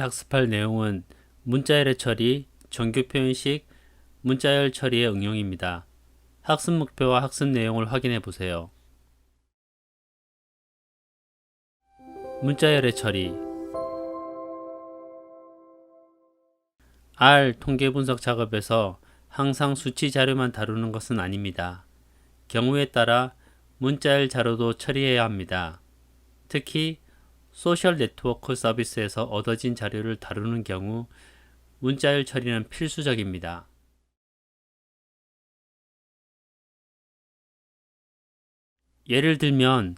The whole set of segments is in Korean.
학습할 내용은 문자열의 처리, 정규 표현식, 문자열 처리의 응용입니다. 학습 목표와 학습 내용을 확인해 보세요. 문자열의 처리 R 통계 분석 작업에서 항상 수치 자료만 다루는 것은 아닙니다. 경우에 따라 문자열 자료도 처리해야 합니다. 특히 소셜 네트워크 서비스에서 얻어진 자료를 다루는 경우 문자열 처리는 필수적입니다. 예를 들면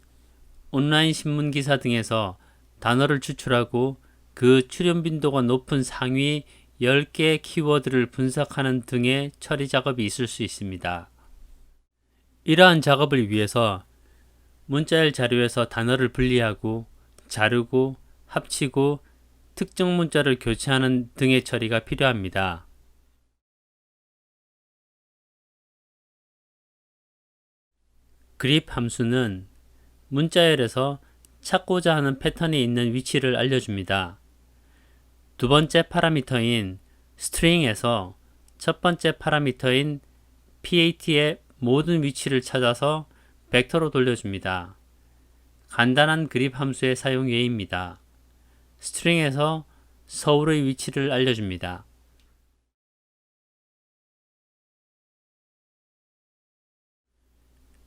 온라인 신문 기사 등에서 단어를 추출하고 그 출현 빈도가 높은 상위 10개의 키워드를 분석하는 등의 처리 작업이 있을 수 있습니다. 이러한 작업을 위해서 문자열 자료에서 단어를 분리하고 자르고 합치고 특정 문자를 교체하는 등의 처리가 필요합니다. 그립 함수는 문자열에서 찾고자 하는 패턴이 있는 위치를 알려줍니다. 두 번째 파라미터인 string에서 첫 번째 파라미터인 pat의 모든 위치를 찾아서 벡터로 돌려줍니다. 간단한 그립 함수의 사용 예입니다. string에서 서울의 위치를 알려줍니다.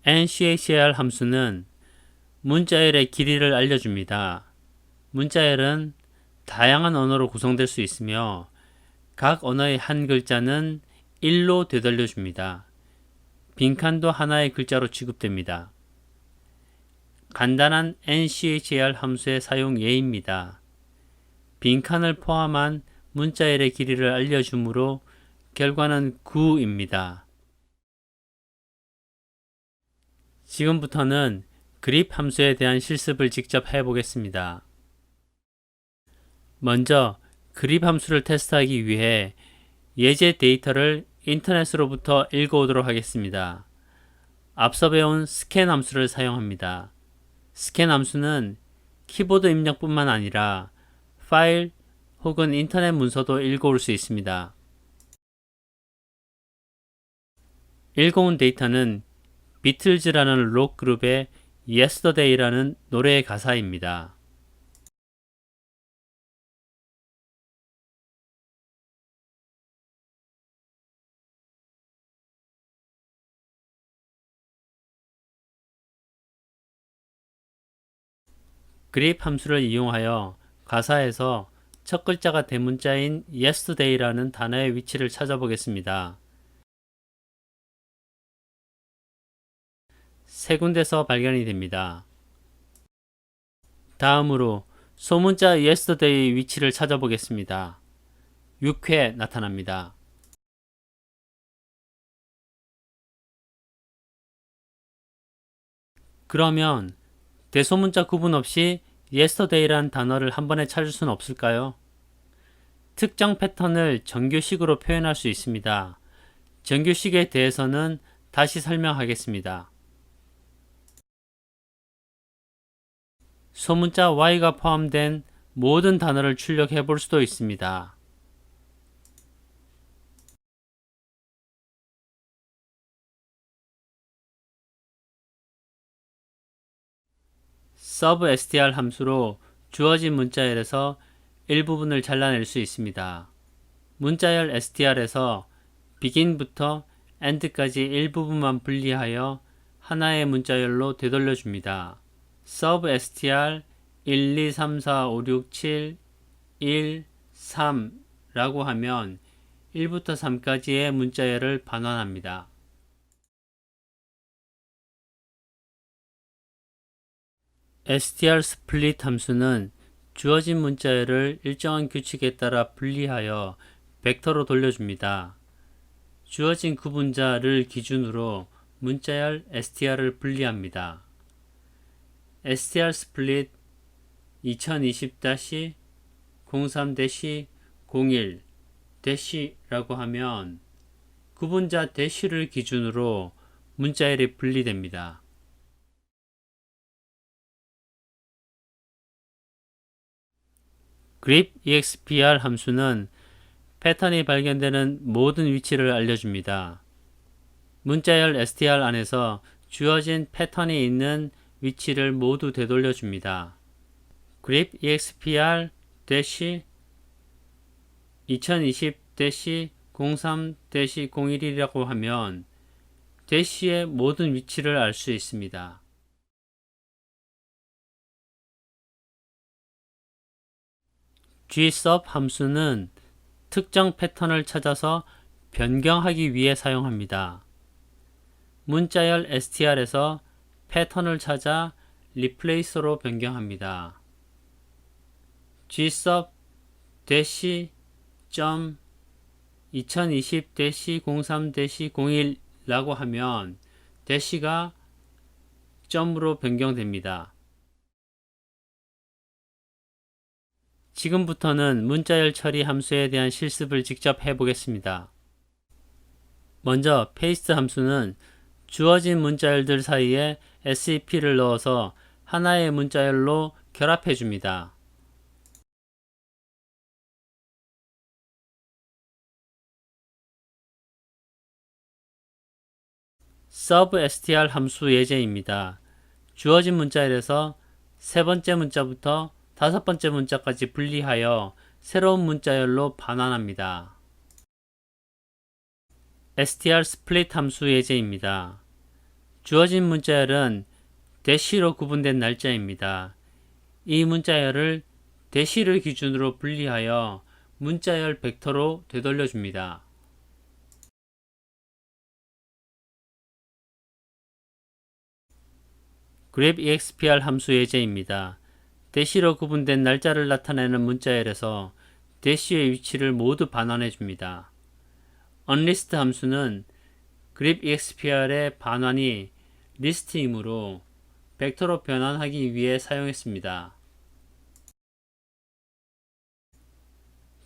nchr 함수는 문자열의 길이를 알려줍니다. 문자열은 다양한 언어로 구성될 수 있으며 각 언어의 한 글자는 1로 되돌려줍니다. 빈칸도 하나의 글자로 취급됩니다. 간단한 nchr 함수의 사용 예입니다. 빈칸을 포함한 문자열의 길이를 알려주므로 결과는 9입니다. 지금부터는 그립 함수에 대한 실습을 직접 해보겠습니다. 먼저 그립 함수를 테스트하기 위해 예제 데이터를 인터넷으로부터 읽어오도록 하겠습니다. 앞서 배운 스캔 함수를 사용합니다. 스캔 함수는 키보드 입력뿐만 아니라 파일 혹은 인터넷 문서도 읽어올 수 있습니다. 읽어온 데이터는 비틀즈라는 록 그룹의 Yesterday라는 노래의 가사입니다. 그립 함수를 이용하여 가사에서 첫 글자가 대문자인 yesterday라는 단어의 위치를 찾아보겠습니다. 세 군데서 발견이 됩니다. 다음으로 소문자 yesterday의 위치를 찾아보겠습니다. 6회 나타납니다. 그러면 대소문자 구분 없이 yesterday란 단어를 한 번에 찾을 수는 없을까요? 특정 패턴을 정규식으로 표현할 수 있습니다. 정규식에 대해서는 다시 설명하겠습니다. 소문자 y가 포함된 모든 단어를 출력해 볼 수도 있습니다. substr 함수로 주어진 문자열에서 일부분을 잘라낼 수 있습니다. 문자열 str에서 begin부터 end까지 일부분만 분리하여 하나의 문자열로 되돌려줍니다. substr 1, 2, 3, 4, 5, 6, 7, 1, 3 라고 하면 1부터 3까지의 문자열을 반환합니다. strsplit 함수는 주어진 문자열을 일정한 규칙에 따라 분리하여 벡터로 돌려줍니다. 주어진 구분자를 기준으로 문자열 str을 분리합니다. strsplit 2020-03-01-라고 하면 구분자 대시를 기준으로 문자열이 분리됩니다. grepexpr 함수는 패턴이 발견되는 모든 위치를 알려줍니다. 문자열 str 안에서 주어진 패턴이 있는 위치를 모두 되돌려줍니다. grepexpr-2020-03-01이라고 하면 대시의 모든 위치를 알 수 있습니다. gsub 함수는 특정 패턴을 찾아서 변경하기 위해 사용합니다. 문자열 str에서 패턴을 찾아 replace로 변경합니다. gsub-2020-03-01라고 하면 대시가 점으로 변경됩니다. 지금부터는 문자열 처리 함수에 대한 실습을 직접 해보겠습니다. 먼저 paste 함수는 주어진 문자열들 사이에 sep를 넣어서 하나의 문자열로 결합해 줍니다. substr 함수 예제입니다. 주어진 문자열에서 세 번째 문자부터 다섯 번째 문자까지 분리하여 새로운 문자열로 반환합니다. str-split 함수 예제입니다. 주어진 문자열은 대시로 구분된 날짜입니다. 이 문자열을 대시를 기준으로 분리하여 문자열 벡터로 되돌려줍니다. grepexpr 함수 예제입니다. 대시로 구분된 날짜를 나타내는 문자열에서 대시의 위치를 모두 반환해 줍니다. unlist 함수는 grepexpr의 반환이 리스트이므로 벡터로 변환하기 위해 사용했습니다.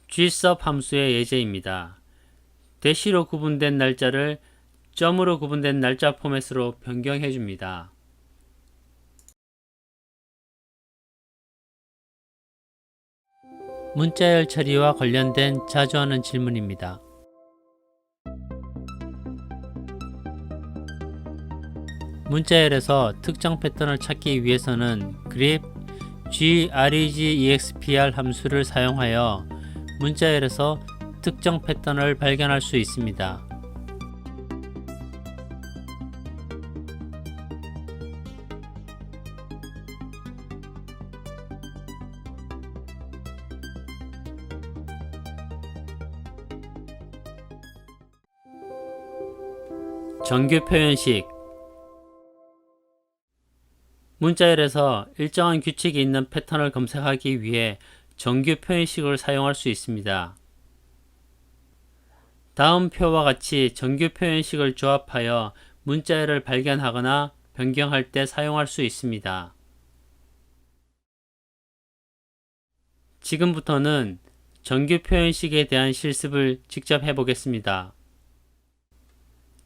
gsub 함수의 예제입니다. 대시로 구분된 날짜를 점으로 구분된 날짜 포맷으로 변경해 줍니다. 문자열 처리와 관련된 자주 하는 질문입니다. 문자열에서 특정 패턴을 찾기 위해서는 grep grepexpr 함수를 사용하여 문자열에서 특정 패턴을 발견할 수 있습니다. 정규 표현식 문자열에서 일정한 규칙이 있는 패턴을 검색하기 위해 정규 표현식을 사용할 수 있습니다. 다음 표와 같이 정규 표현식을 조합하여 문자열을 발견하거나 변경할 때 사용할 수 있습니다. 지금부터는 정규 표현식에 대한 실습을 직접 해보겠습니다.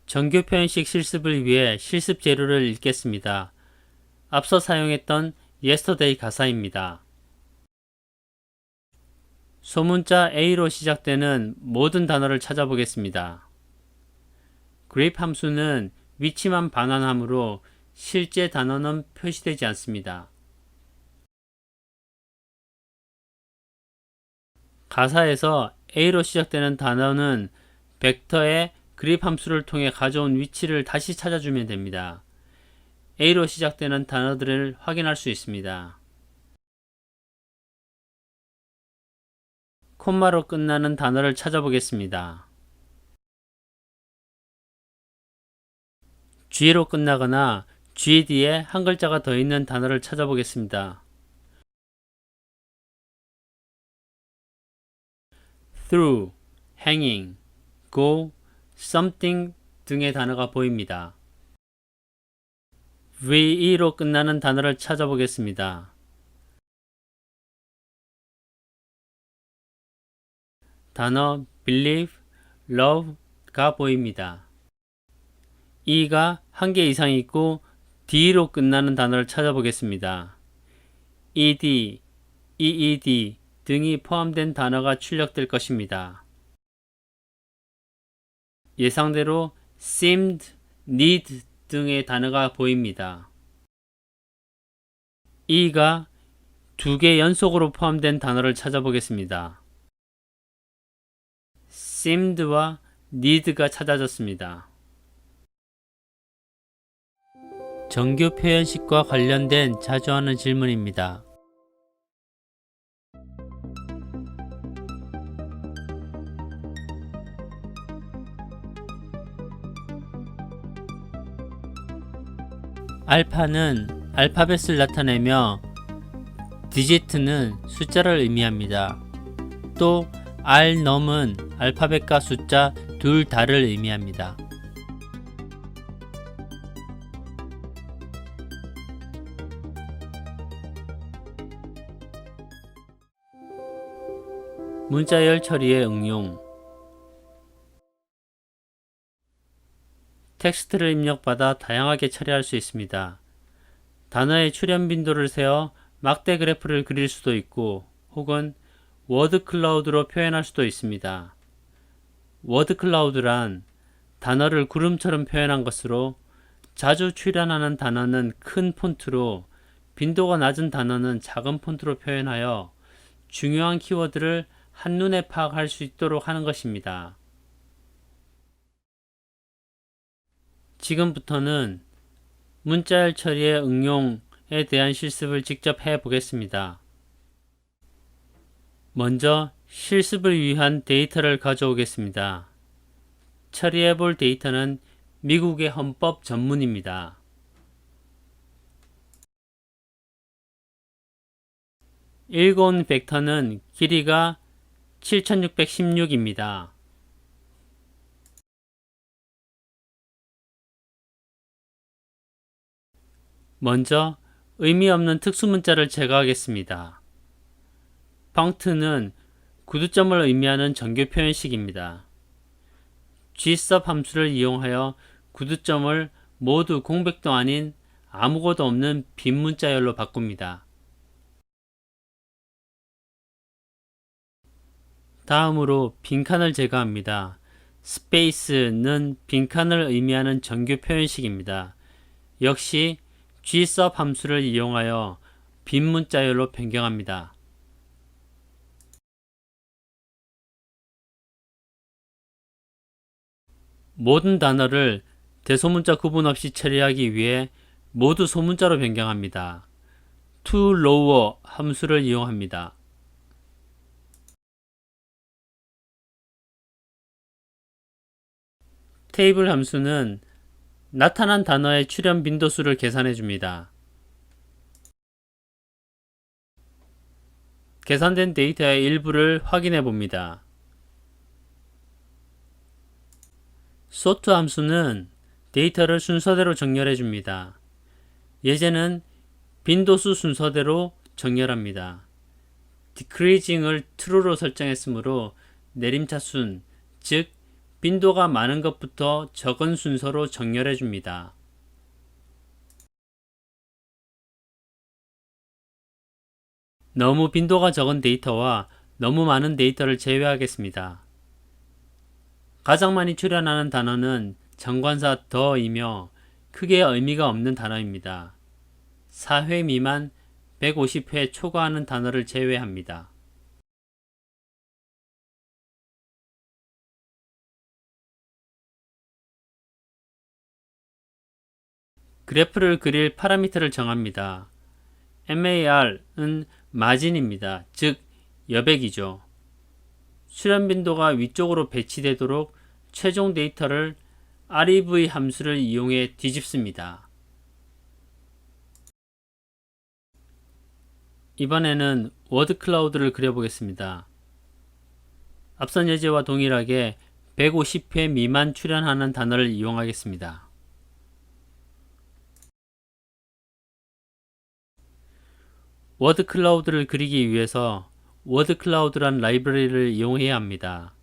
정규 표현식 실습을 위해 실습 재료를 읽겠습니다. 앞서 사용했던 yesterday 가사입니다. 소문자 A로 시작되는 모든 단어를 찾아보겠습니다. grep 함수는 위치만 반환하므로 실제 단어는 표시되지 않습니다. 가사에서 A로 시작되는 단어는 벡터의 grep 함수를 통해 가져온 위치를 다시 찾아주면 됩니다. A로 시작되는 단어들을 확인할 수 있습니다. 콤마로 끝나는 단어를 찾아보겠습니다. G로 끝나거나 G 뒤에 한 글자가 더 있는 단어를 찾아보겠습니다. through, hanging, go, something 등의 단어가 보입니다. VE로 끝나는 단어를 찾아보겠습니다. 단어 believe, love가 보입니다. E가 한 개 이상 있고 D로 끝나는 단어를 찾아보겠습니다. ED, EED, 등이 포함된 단어가 출력될 것입니다. 예상대로 seemed, need 등의 단어가 보입니다. E가 2개 연속으로 포함된 단어를 찾아보겠습니다. seemed와 need가 찾아졌습니다. 정규 표현식과 관련된 자주 하는 질문입니다. 알파는 알파벳을 나타내며 디지트는 숫자를 의미합니다. 또 알넘은 알파벳과 숫자 둘 다를 의미합니다. 문자열 처리의 응용. 텍스트를 입력받아 다양하게 처리할 수 있습니다. 단어의 출현 빈도를 세어 막대 그래프를 그릴 수도 있고 혹은 워드 클라우드로 표현할 수도 있습니다. 워드 클라우드란 단어를 구름처럼 표현한 것으로 자주 출현하는 단어는 큰 폰트로 빈도가 낮은 단어는 작은 폰트로 표현하여 중요한 키워드를 한눈에 파악할 수 있도록 하는 것입니다. 지금부터는 문자열 처리의 응용에 대한 실습을 직접 해 보겠습니다. 먼저 실습을 위한 데이터를 가져오겠습니다. 처리해 볼 데이터는 미국의 헌법 전문입니다. 읽어온 벡터는 길이가 7616입니다. 먼저 의미 없는 특수문자를 제거하겠습니다. 펑트는 구두점을 의미하는 정규 표현식입니다. gsub 함수를 이용하여 구두점을 모두 공백도 아닌 아무것도 없는 빈 문자열로 바꿉니다. 다음으로 빈칸을 제거합니다. 스페이스는 빈칸을 의미하는 정규 표현식입니다. 역시 gsub 함수를 이용하여 빈 문자열로 변경합니다. 모든 단어를 대소문자 구분 없이 처리하기 위해 모두 소문자로 변경합니다. toLower 함수를 이용합니다. 테이블 함수는 나타난 단어의 출현 빈도수를 계산해 줍니다. 계산된 데이터의 일부를 확인해 봅니다. sort 함수는 데이터를 순서대로 정렬해 줍니다. 예제는 빈도수 순서대로 정렬합니다. decreasing을 true로 설정했으므로 내림차순, 즉 빈도가 많은 것부터 적은 순서로 정렬해 줍니다. 너무 빈도가 적은 데이터와 너무 많은 데이터를 제외하겠습니다. 가장 많이 출현하는 단어는 정관사 더이며 크게 의미가 없는 단어입니다. 4회 미만 150회 초과하는 단어를 제외합니다. 그래프를 그릴 파라미터를 정합니다. mar은 마진입니다. 즉 여백이죠. 출현 빈도가 위쪽으로 배치되도록 최종 데이터를 rev 함수를 이용해 뒤집습니다. 이번에는 워드 클라우드를 그려보겠습니다. 앞선 예제와 동일하게 150회 미만 출현하는 단어를 이용하겠습니다. 워드 클라우드를 그리기 위해서 워드 클라우드란 라이브러리를 이용해야 합니다.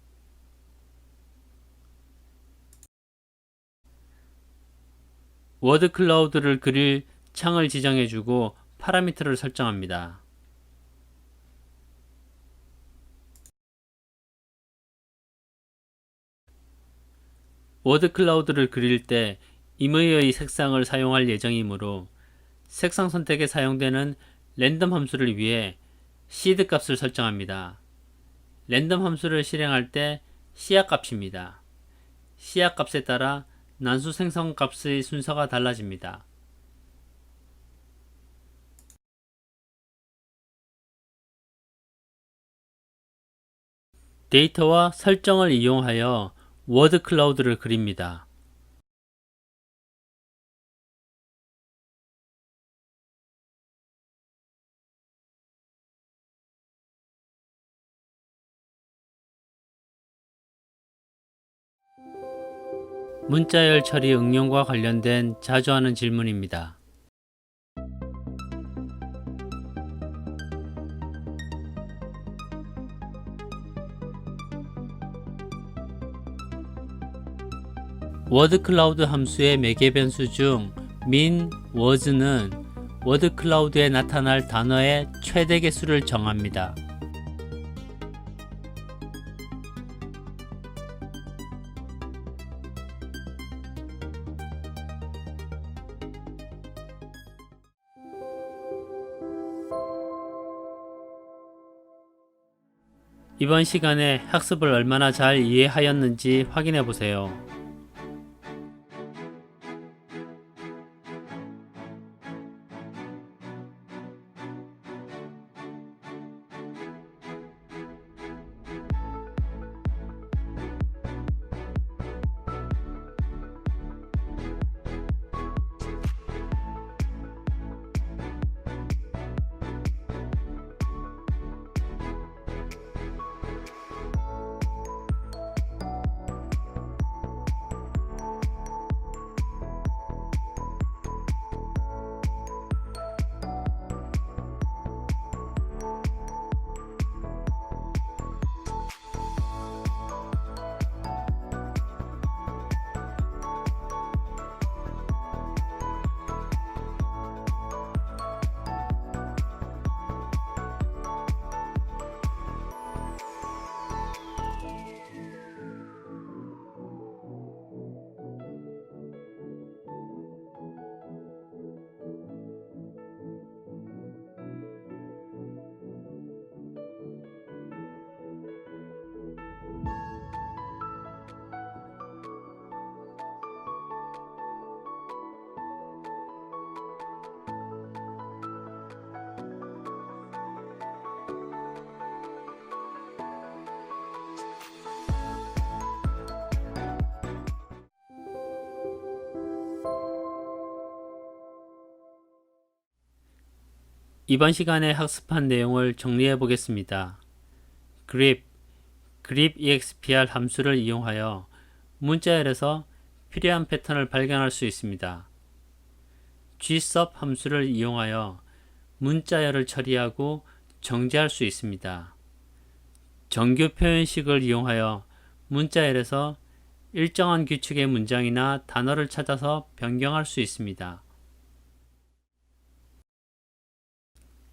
워드 클라우드를 그릴 창을 지정해주고 파라미터를 설정합니다. 워드 클라우드를 그릴 때 임의의 색상을 사용할 예정이므로 색상 선택에 사용되는 랜덤 함수를 위해 seed 값을 설정합니다. 랜덤 함수를 실행할 때 씨앗 값입니다. 씨앗 값에 따라 난수 생성 값의 순서가 달라집니다. 데이터와 설정을 이용하여 워드 클라우드를 그립니다. 문자열 처리 응용과 관련된 자주 하는 질문입니다. 워드 클라우드 함수의 매개 변수 중 min, was는 워드 클라우드에 나타날 단어의 최대 개수를 정합니다. 이번 시간에 학습을 얼마나 잘 이해하였는지 확인해 보세요. 이번 시간에 학습한 내용을 정리해 보겠습니다. grep 함수를 이용하여 문자열에서 필요한 패턴을 발견할 수 있습니다. gsub 함수를 이용하여 문자열을 처리하고 정제할 수 있습니다. 정규 표현식을 이용하여 문자열에서 일정한 규칙의 문장이나 단어를 찾아서 변경할 수 있습니다.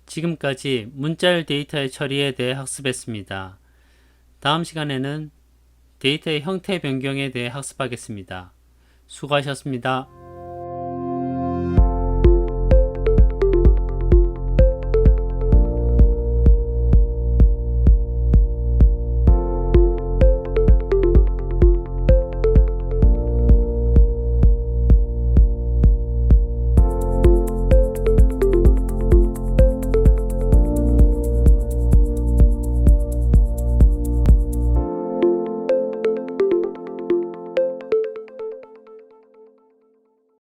지금까지 문자열 데이터의 처리에 대해 학습했습니다. 다음 시간에는 데이터의 형태 변경에 대해 학습하겠습니다. 수고하셨습니다.